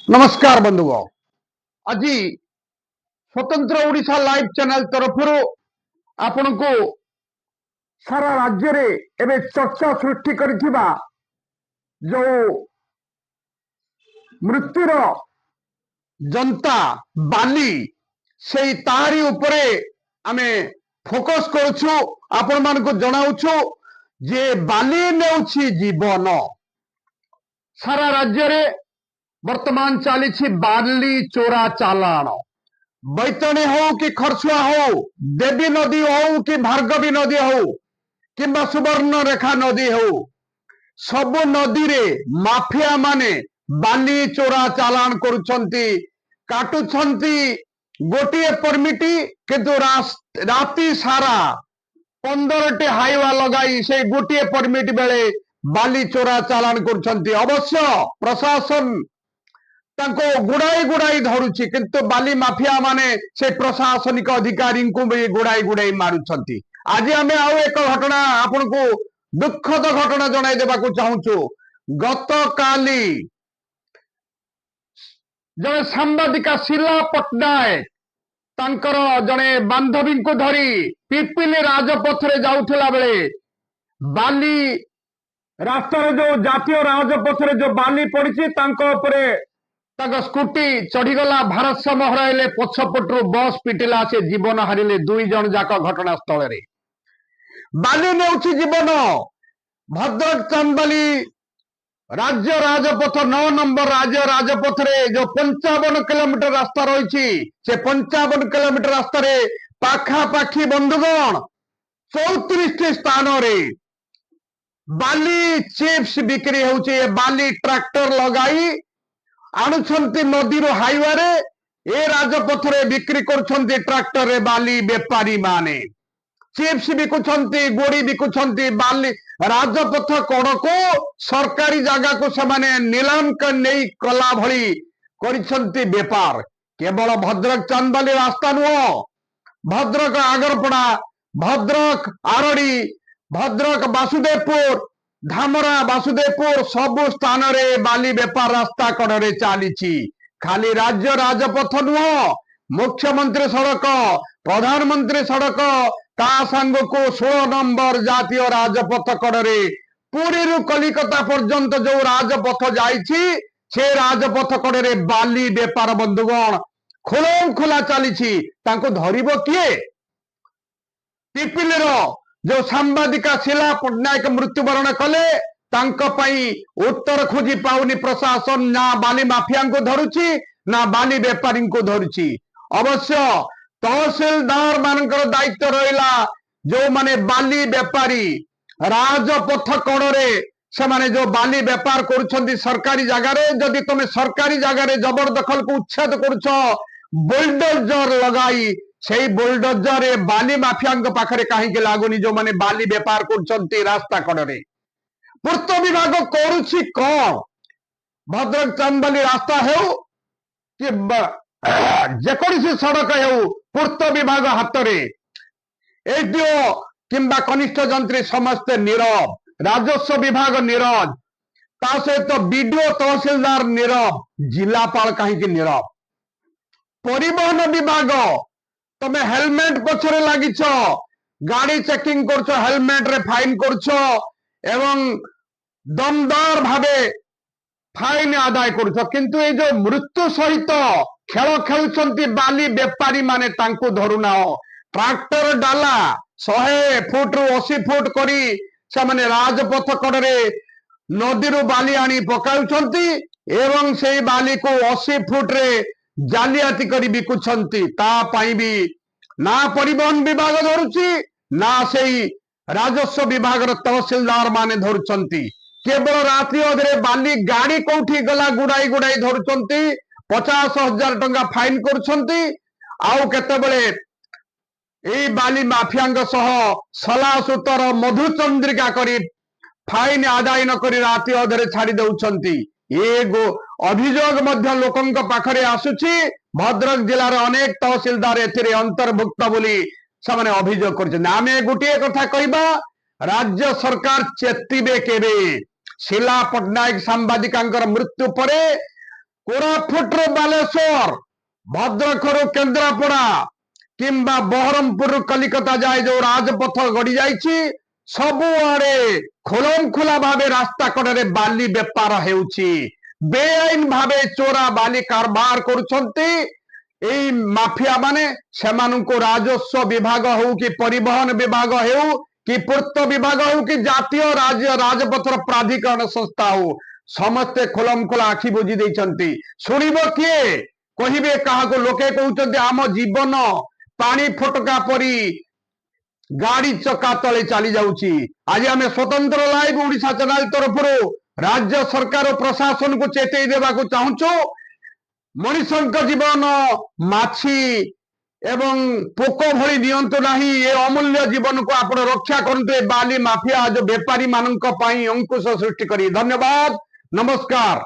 नमस्कार बंधुगण आज स्वतंत्र ओडिशा लाइव चैनल तरफ आपण को सारा राज्य रे एवं चर्चा सृष्टि करिथिबा जो मृत्युर जनता बाली से तारी उपरे आमे फोकस करूछु आपण मान को जनाउछु जे बाली नेउछि जीवन सारा राज्य रे वर्तमान चली बाली चोरा चालाण बैतणी हो कि खरसुआ हो देवी नदी हो कि भार्गवी नदी हो कि सुवर्ण रेखा नदी हो सब नदी रे माफिया माने बाली चोरा चालाण करुछंती काटुछंती गोटे परमिटी किंतु राति सारा 15टी हाईवा लगाई से गोटे परमिट बेले बाली चोरा चालाण करुछंती। अवश्य प्रशासन तांको गुड़ाई गुड़ाई धरुची किंतु बाली माफिया माने से प्रशासनिक अधिकारी को भी गुड़ाई गुड़ाई मारुछंती। आज आमे आउ एक घटना आपन को दुखद घटना जणाई देबा को चाहूछु। गत काली जने सांबादिका शिला पट्टनायक तांकर जने बांधवी को धरी पिपिली राजपथ रे जाउथला बेले बाली रास्तार जो जातीय राजपथ रे जो बाली पड़ी तांको उपरे स्कूटी चढ़ीगला भारसाम्य हराइले पछपटू बस पिटिला से जीवन हारिले 2 जन जाक घटनास्थल रे बाली नेउछि जीवन। भद्रक चांदबाली राज्य राजपथ 9 नंबर राज्य राजपथ रे जो 55 किलोमीटर रास्ता रही से 55 किलोमीटर रास्ता रे पाखापाखी बंधुगण 34 स्थान रे बाली चिप्स बिक्री होउछि। बाली ट्रैक्टर लगाई आणुछंती नदीर हाईवे रे ए राजपथ रे बिक्री करछंती ट्रैक्टर रे बाली बेपारी माने चिप्स बिकुछंती गोड़ी बिकुछंती बाली राजपथ कड़को सरकारी जगह को सेमाने नीलाम नहीं कला भली करिछंती बेपार। केवल भद्रक चांदबाली रास्ता नुह भद्रक आगरपड़ा भद्रक आरड़ी भद्रक वासुदेवपुर धामरा वासुदेवपुर सब स्थान रे बाली बेपार रास्ता कड़े चली। खाली राज्य राजपथ नुह मुख्यमंत्री सड़क प्रधानमंत्री सड़क ता सांग को 16 नंबर जातीय राजपथ कड़े पुरी रु कलिकता पर्यंत जो राजपथ जाइछि से राजपथ कड़े बाली बेपार बंधुगण खोलम खोला चली। तांको धरिबो किए? पिपिलीर जो सांबादिका शिला पट्टनायक मृत्युवरण कले तांको पई उत्तर खोजी पाउनी प्रशासन ना बाली माफिया को धरुची ना बाली बेपारी को धरुची। अवश्य तहसीलदार मानकर दायित्व रहिला जो माने बाली बेपारी राजपथ कड़े से माने जो बाली बेपार करुछंती सरकारी जगह रे जदि तुम सरकारी जगह रे जबरदखल को उच्छेद करुछ बुलडोजर लगाई से बुलडोजर बाली माफिया पाखरे कहीं लागुनी जो माने बाली बेपार करुछंती रास्ता कड़े। पूर्त विभाग करुछि कौन? भद्रक चांदबाली रास्ता हो कि जेकोसी सड़क हो पूर्त विभाग हाथ में एसडीओ किंबा कनिष्ठ जंत्री समस्ते नीरव राजस्व विभाग नीरव ता सहित बीडीओ तहसीलदार नीरव जिलापाल कहीं नीरव परिवहन विभाग तमे हेलमेट पछरे लागिछ गाड़ी चेकिंग करछ हेलमेट रे फाइन करछ एवं दमदार भावे फाइन आदाय करछ किंतु ए जो मृत्यु सहित खेल खेलुछंती बाली बेपारी माने तांको धरुना ट्रैक्टर डाला 100 फुट रु 80 फुट करी से माने राजपथ कड़े नदी बाली आनी पकाउछंती एवं से बाली को 80 फुट रे जालियाती करी बिकुछंती। ता पाई भी ना परिवहन विभाग धरुची ना सेई राजस्व विभाग तहसीलदार माने धरुछंती। केवल राति अधरे बाली गाड़ी कोठी गला गुड़ाई गुड़ाई धरुछंती 50,000 टंका फाइन करुछंती आउ केतेबेले ए बाली माफिया सह सला सूतर मधुचंद्रिका करी फाइन आदाय न करी राति अधरे छाड़ी दउछंती। ये अभियोग मध्य लोकंक पाखरे आसुची। भद्रक जिलार अनेक तहसीलदार एथिरे अंतर्भुक्त बोली से अभियोग कर। आमे गोटे कथा कहबा राज्य सरकार चेतिबे केबे शिला पट्टनायक सांबादिका मृत्यु परे କୋରାପୁଟରୁ ବାଲେଶ୍ୱର, ଭଦ୍ରକରୁ କେନ୍ଦ୍ରାପଡ଼ା କିମ୍ବା ବହରମପୁରରୁ କଲିକତା ଯାଏ ଯୋଉ ରାଜପଥ ଗଡି ଯାଇଛି, ସବୁଆଡେ ଖୋଲମଖୋଲା ଭାବେ ରାସ୍ତା କଡରେ ବାଲି ବେପାର ହେଉଛି। ବେଆଇନ ଭାବେ ଚୋରା ବାଲି କାରବାର କରୁଛନ୍ତି এই ମାଫିଆ ମାନେ। ସେମାନଙ୍କୁ ରାଜସ୍ୱ ବିଭାଗ ହଉ କି ପରିବହନ ବିଭାଗ ହେଉ କି ପୂର୍ତ୍ତ ବିଭାଗ ହଉ କି ଜାତୀୟ ରାଜପଥର ପ୍ରାଧିକରଣ ସଂସ୍ଥା ହଉ, ସମସ୍ତେ ଖୋଲମଖୋଲା ଆଖି ବୁଜି ଦେଇଛନ୍ତି। ଶୁଣିବ କିଏ? କହିବେ କାହାକୁ? ଲୋକେ କହୁଛନ୍ତି ଆମ ଜୀବନ ପାଣି ଫୋଟକା ପରି ଗାଡି ଚକା ତଳେ ଚାଲି ଯାଉଛି। ଆଜି ଆମେ ସ୍ୱତନ୍ତ୍ର ଲାଇଭ ଓଡିଶା ଚ୍ୟାନେଲ ତରଫରୁ ରାଜ୍ୟ ସରକାର ଓ ପ୍ରଶାସନକୁ ଚେତେଇ ଦେବାକୁ ଚାହୁଁଛୁ, ମଣିଷଙ୍କ ଜୀବନ ମାଛି ଏବଂ ପୋକ ଭଳି ନିଅନ୍ତୁ ନାହିଁ। ଏ ଅମୂଲ୍ୟ ଜୀବନକୁ ଆପଣ ରକ୍ଷା କରନ୍ତୁ ଏ ବାଲି ମାଫିଆ ଯୋଉ ବେପାରୀ ମାନଙ୍କ ପାଇଁ ଅଙ୍କୁଶ ସୃଷ୍ଟି କରି। ଧନ୍ୟବାଦ, ନମସ୍କାର।